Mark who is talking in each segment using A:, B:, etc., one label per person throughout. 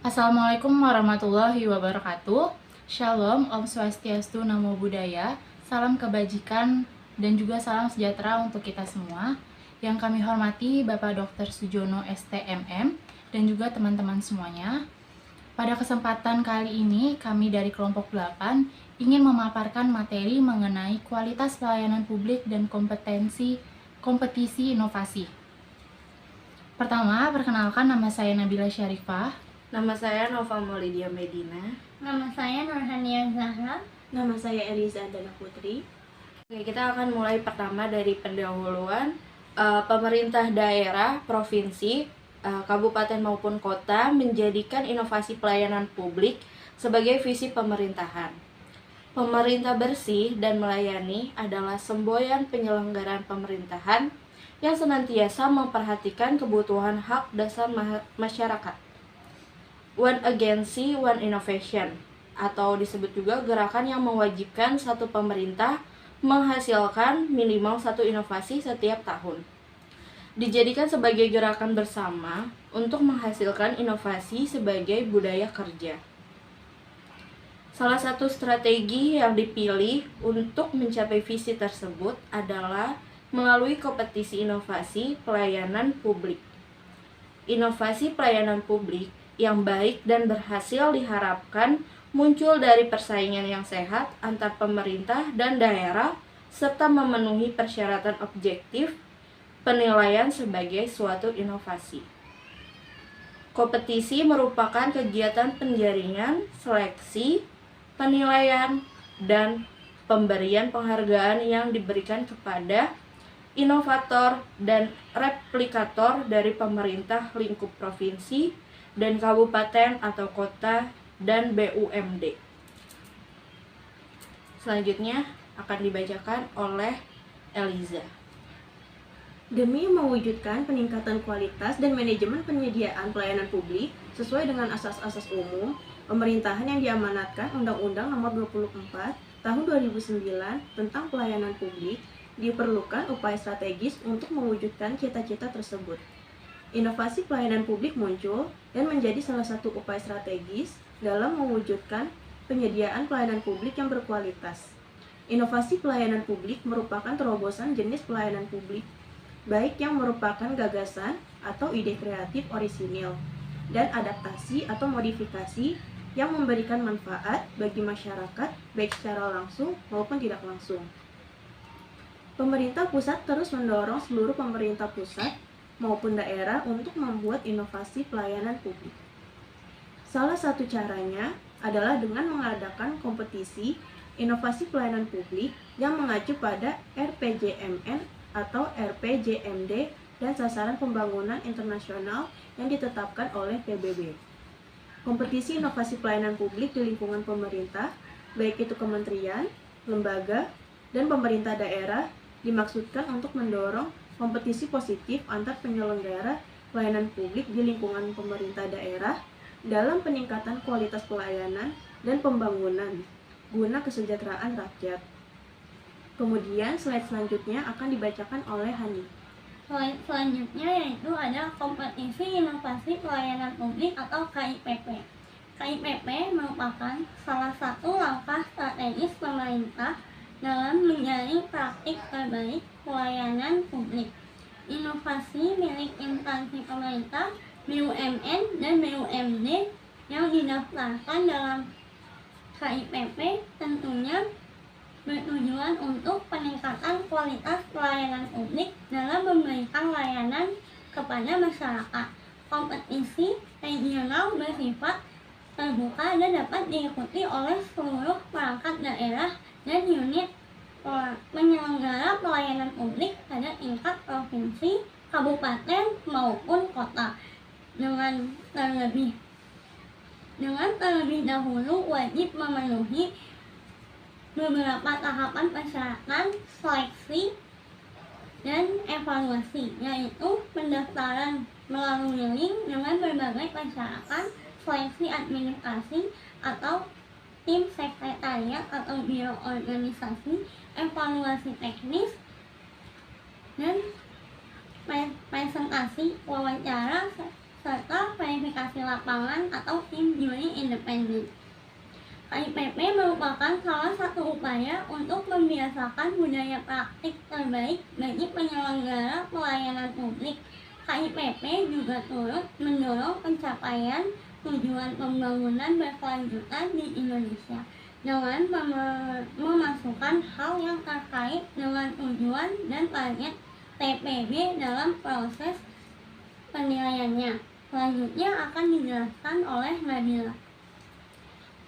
A: Assalamualaikum warahmatullahi wabarakatuh. Shalom, Om Swastiastu, Namo Buddhaya. Salam kebajikan dan juga salam sejahtera untuk kita semua. Yang kami hormati Bapak Dr. Sujono STMM dan juga teman-teman semuanya. Pada kesempatan kali ini, kami dari kelompok 8 ingin memaparkan materi mengenai kualitas pelayanan publik dan kompetisi inovasi. Pertama, perkenalkan, nama saya Nabila Syarifah.
B: Nama saya Nova Maulidia Medina.
C: Nama saya Nurhania Zahra.
D: Nama saya Eliza Dana Putri.
B: Oke, kita akan mulai pertama dari pendahuluan. Pemerintah daerah, provinsi, kabupaten maupun kota menjadikan inovasi pelayanan publik sebagai visi pemerintahan. Pemerintah bersih dan melayani adalah semboyan penyelenggaraan pemerintahan yang senantiasa memperhatikan kebutuhan hak dasar masyarakat. One Agency, One Innovation, atau disebut juga gerakan yang mewajibkan satu pemerintah menghasilkan minimal satu inovasi setiap tahun. Dijadikan sebagai gerakan bersama untuk menghasilkan inovasi sebagai budaya kerja. Salah satu strategi yang dipilih untuk mencapai visi tersebut adalah melalui kompetisi inovasi pelayanan publik. Inovasi pelayanan publik yang baik dan berhasil diharapkan muncul dari persaingan yang sehat antar pemerintah dan daerah serta memenuhi persyaratan objektif penilaian sebagai suatu inovasi. Kompetisi merupakan kegiatan penjaringan, seleksi, penilaian, dan pemberian penghargaan yang diberikan kepada inovator dan replikator dari pemerintah lingkup provinsi dan kabupaten atau kota dan BUMD. Selanjutnya akan dibacakan oleh Eliza.
D: Demi mewujudkan peningkatan kualitas dan manajemen penyediaan pelayanan publik sesuai dengan asas-asas umum, pemerintahan yang diamanatkan Undang-Undang Nomor 24 Tahun 2009 tentang Pelayanan Publik diperlukan upaya strategis untuk mewujudkan cita-cita tersebut. Inovasi pelayanan publik muncul dan menjadi salah satu upaya strategis dalam mewujudkan penyediaan pelayanan publik yang berkualitas. Inovasi pelayanan publik merupakan terobosan jenis pelayanan publik, baik yang merupakan gagasan atau ide kreatif orisinil, dan adaptasi atau modifikasi yang memberikan manfaat bagi masyarakat baik secara langsung maupun tidak langsung. Pemerintah pusat terus mendorong seluruh pemerintah pusat maupun daerah untuk membuat inovasi pelayanan publik. Salah satu caranya adalah dengan mengadakan kompetisi inovasi pelayanan publik yang mengacu pada RPJMN atau RPJMD dan sasaran pembangunan internasional yang ditetapkan oleh PBB. Kompetisi inovasi pelayanan publik di lingkungan pemerintah, baik itu kementerian, lembaga, dan pemerintah daerah, dimaksudkan untuk mendorong kompetisi positif antar penyelenggara pelayanan publik di lingkungan pemerintah daerah dalam peningkatan kualitas pelayanan dan pembangunan guna kesejahteraan rakyat. Kemudian slide selanjutnya akan dibacakan oleh Hani.
C: Slide selanjutnya yaitu ada kompetisi inovasi pelayanan publik atau KIPP. KIPP merupakan salah satu langkah strategis pemerintah dalam menjalin praktik terbaik pelayanan publik. Inovasi milik instansi pemerintah, BUMN, dan BUMD yang didaftarkan dalam KIPP tentunya bertujuan untuk peningkatan kualitas pelayanan publik dalam memberikan layanan kepada masyarakat. Kompetisi regional bersifat terbuka dan dapat diikuti oleh seluruh perangkat daerah dan unit penyelenggara pelayanan publik pada tingkat provinsi, kabupaten, maupun kota. Dengan terlebih dahulu wajib memenuhi beberapa tahapan persyaratan seleksi dan evaluasi, yaitu pendaftaran melalui link dengan berbagai persyaratan, seleksi administrasi atau tim sekretariat atau biro organisasi, evaluasi teknis, dan presentasi, wawancara, serta verifikasi lapangan atau tim juri independen. KIPP merupakan salah satu upaya untuk membiasakan budaya praktik terbaik bagi penyelenggara pelayanan publik. KIPP juga turut mendorong pencapaian tujuan pembangunan berkelanjutan di Indonesia dengan memasukkan hal yang terkait dengan tujuan dan target TPB dalam proses penilaiannya. Selanjutnya akan dijelaskan oleh Nabila.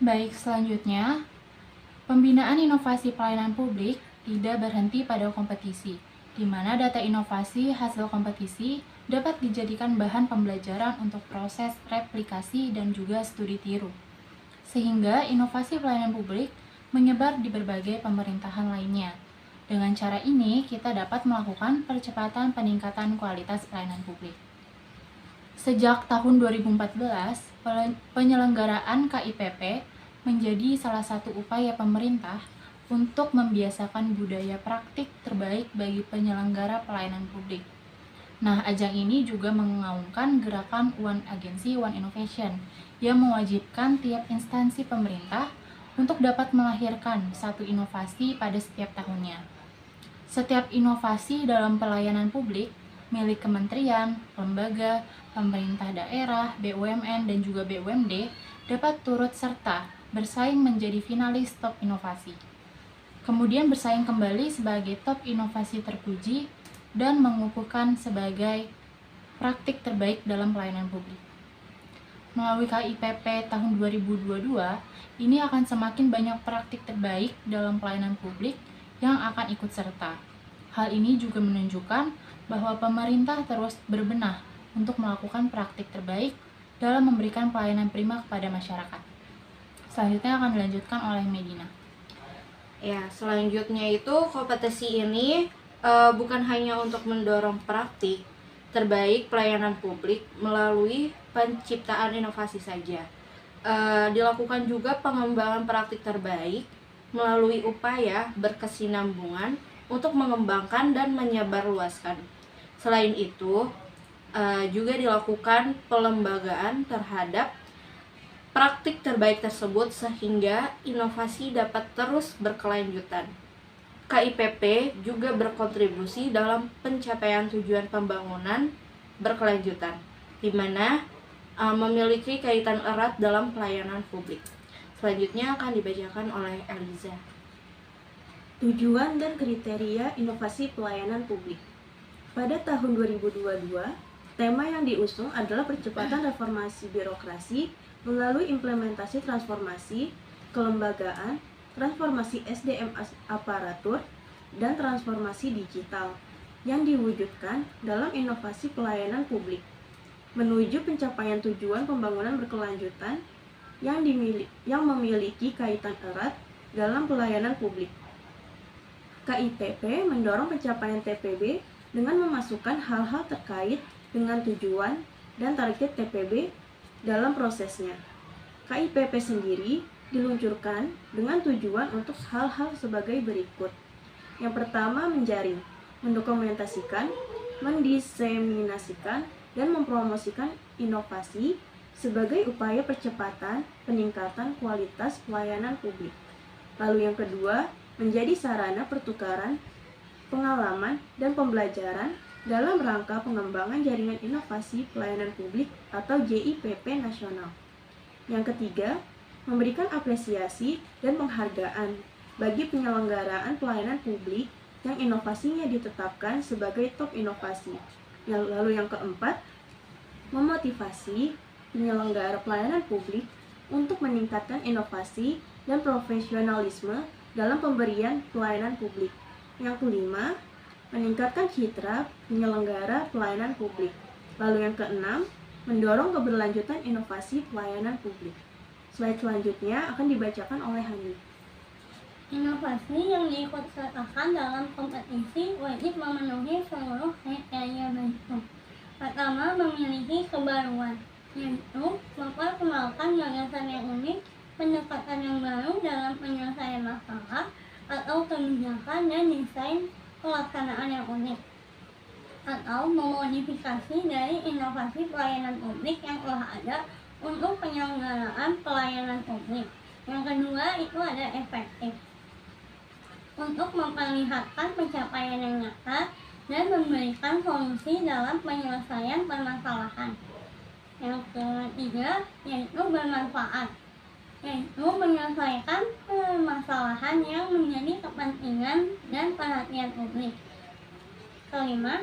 A: Baik, selanjutnya, pembinaan inovasi pelayanan publik tidak berhenti pada kompetisi, di mana data inovasi hasil kompetisi dapat dijadikan bahan pembelajaran untuk proses replikasi dan juga studi tiru. Sehingga inovasi pelayanan publik menyebar di berbagai pemerintahan lainnya. Dengan cara ini, kita dapat melakukan percepatan peningkatan kualitas pelayanan publik. Sejak tahun 2014, penyelenggaraan KIPP menjadi salah satu upaya pemerintah untuk membiasakan budaya praktik terbaik bagi penyelenggara pelayanan publik. Nah, ajang ini juga mengaungkan gerakan One Agency, One Innovation yang mewajibkan tiap instansi pemerintah untuk dapat melahirkan satu inovasi pada setiap tahunnya. Setiap inovasi dalam pelayanan publik milik kementerian, lembaga, pemerintah daerah, BUMN, dan juga BUMD dapat turut serta bersaing menjadi finalis top inovasi. Kemudian bersaing kembali sebagai top inovasi terpuji dan mengukuhkan sebagai praktik terbaik dalam pelayanan publik. Melalui KIPP tahun 2022, ini akan semakin banyak praktik terbaik dalam pelayanan publik yang akan ikut serta. Hal ini juga menunjukkan bahwa pemerintah terus berbenah untuk melakukan praktik terbaik dalam memberikan pelayanan prima kepada masyarakat. Selanjutnya akan dilanjutkan oleh Medina.
B: Ya, selanjutnya itu kompetisi ini bukan hanya untuk mendorong praktik terbaik pelayanan publik melalui penciptaan inovasi saja. Dilakukan juga pengembangan praktik terbaik melalui upaya berkesinambungan untuk mengembangkan dan menyebarluaskan. Selain itu, juga dilakukan pelembagaan terhadap praktik terbaik tersebut sehingga inovasi dapat terus berkelanjutan. KIPP juga berkontribusi dalam pencapaian tujuan pembangunan berkelanjutan, di mana memiliki kaitan erat dalam pelayanan publik. Selanjutnya akan dibacakan oleh Eliza.
D: Tujuan dan kriteria inovasi pelayanan publik. Pada tahun 2022, tema yang diusung adalah percepatan reformasi birokrasi melalui implementasi transformasi kelembagaan, transformasi SDM aparatur, dan transformasi digital yang diwujudkan dalam inovasi pelayanan publik menuju pencapaian tujuan pembangunan berkelanjutan yang memiliki kaitan erat dalam pelayanan publik. KIPP mendorong pencapaian TPB dengan memasukkan hal-hal terkait dengan tujuan dan target TPB dalam prosesnya. KIPP sendiri diluncurkan dengan tujuan untuk hal-hal sebagai berikut. Yang pertama, menjaring, mendokumentasikan, mendiseminasikan, dan mempromosikan inovasi sebagai upaya percepatan peningkatan kualitas pelayanan publik. Lalu yang kedua, menjadi sarana pertukaran pengalaman dan pembelajaran dalam rangka pengembangan jaringan inovasi pelayanan publik atau JIPP nasional. Yang ketiga, memberikan apresiasi dan penghargaan bagi penyelenggaraan pelayanan publik yang inovasinya ditetapkan sebagai top inovasi. Lalu yang keempat, memotivasi penyelenggara pelayanan publik untuk meningkatkan inovasi dan profesionalisme dalam pemberian pelayanan publik. Yang kelima, meningkatkan citra penyelenggara pelayanan publik. Lalu yang keenam, mendorong keberlanjutan inovasi pelayanan publik. Slide selanjutnya akan dibacakan oleh Hani.
C: Inovasi yang diikutsertakan dalam kompetisi wajib memenuhi seluruh kriteria berikut. Pertama, memiliki kebaruan, yaitu memperkenalkan gagasan yang unik, pendekatan yang baru dalam penyelesaian masalah, atau kebijakan dan desain pelaksanaan yang unik. atau memodifikasi dari inovasi pelayanan publik yang telah ada untuk penyelenggaraan pelayanan publik. Yang kedua itu ada efektif, untuk memperlihatkan pencapaian yang nyata dan memberikan solusi dalam penyelesaian permasalahan. Yang ketiga yaitu bermanfaat, yaitu menyelesaikan permasalahan yang menjadi kepentingan dan perhatian publik. Kelima,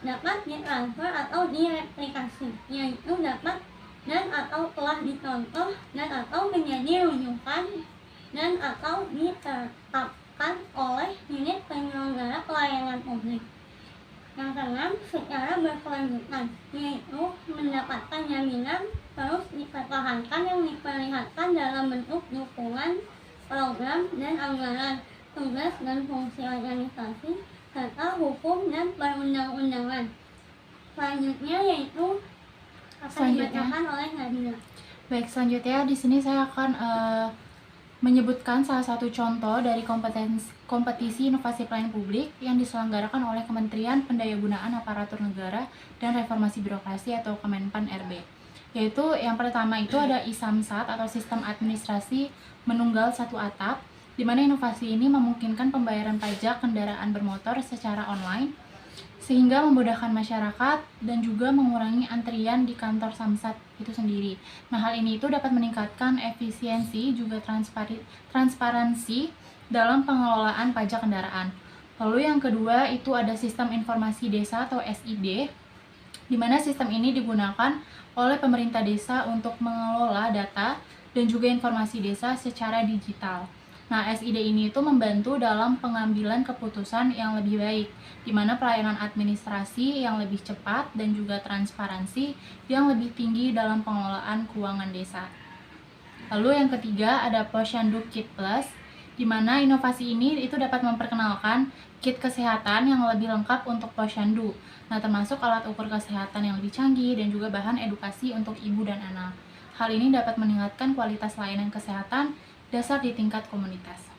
C: dapat ditransfer atau direplikasi, yaitu dapat dan atau telah dicontoh dan atau menjadi rujukan dan atau ditetapkan oleh unit penyelenggara pelayanan publik. Yang keenam, secara berkelanjutan, yaitu mendapatkan jaminan terus dipertahankan yang diperlihatkan dalam bentuk dukungan, program dan anggaran, tugas dan fungsi organisasi, serta hukum dan perundang-undangan. Selanjutnya yaitu akan dibacakan oleh Nabila.
A: Baik, selanjutnya di sini saya akan menyebutkan salah satu contoh dari kompetisi inovasi pelayanan publik yang diselenggarakan oleh Kementerian Pendayagunaan Aparatur Negara dan Reformasi Birokrasi atau Kemenpan RB. Yaitu yang pertama itu ada ISAMSAT atau Sistem Administrasi Menunggal Satu Atap, di mana inovasi ini memungkinkan pembayaran pajak kendaraan bermotor secara online sehingga memudahkan masyarakat dan juga mengurangi antrian di kantor Samsat itu sendiri. Nah, hal ini itu dapat meningkatkan efisiensi juga transparansi dalam pengelolaan pajak kendaraan. Lalu yang kedua itu ada Sistem Informasi Desa atau SID, di mana sistem ini digunakan oleh pemerintah desa untuk mengelola data dan juga informasi desa secara digital. Nah, SID ini itu membantu dalam pengambilan keputusan yang lebih baik, di mana pelayanan administrasi yang lebih cepat dan juga transparansi yang lebih tinggi dalam pengelolaan keuangan desa. Lalu yang ketiga ada Posyandu Kit Plus, di mana inovasi ini itu dapat memperkenalkan kit kesehatan yang lebih lengkap untuk posyandu. Nah, termasuk alat ukur kesehatan yang lebih canggih dan juga bahan edukasi untuk ibu dan anak. Hal ini dapat meningkatkan kualitas layanan kesehatan dasar di tingkat komunitas.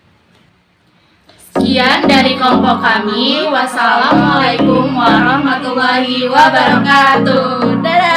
A: Sekian dari kelompok kami. Wassalamualaikum warahmatullahi wabarakatuh.
B: Dadah!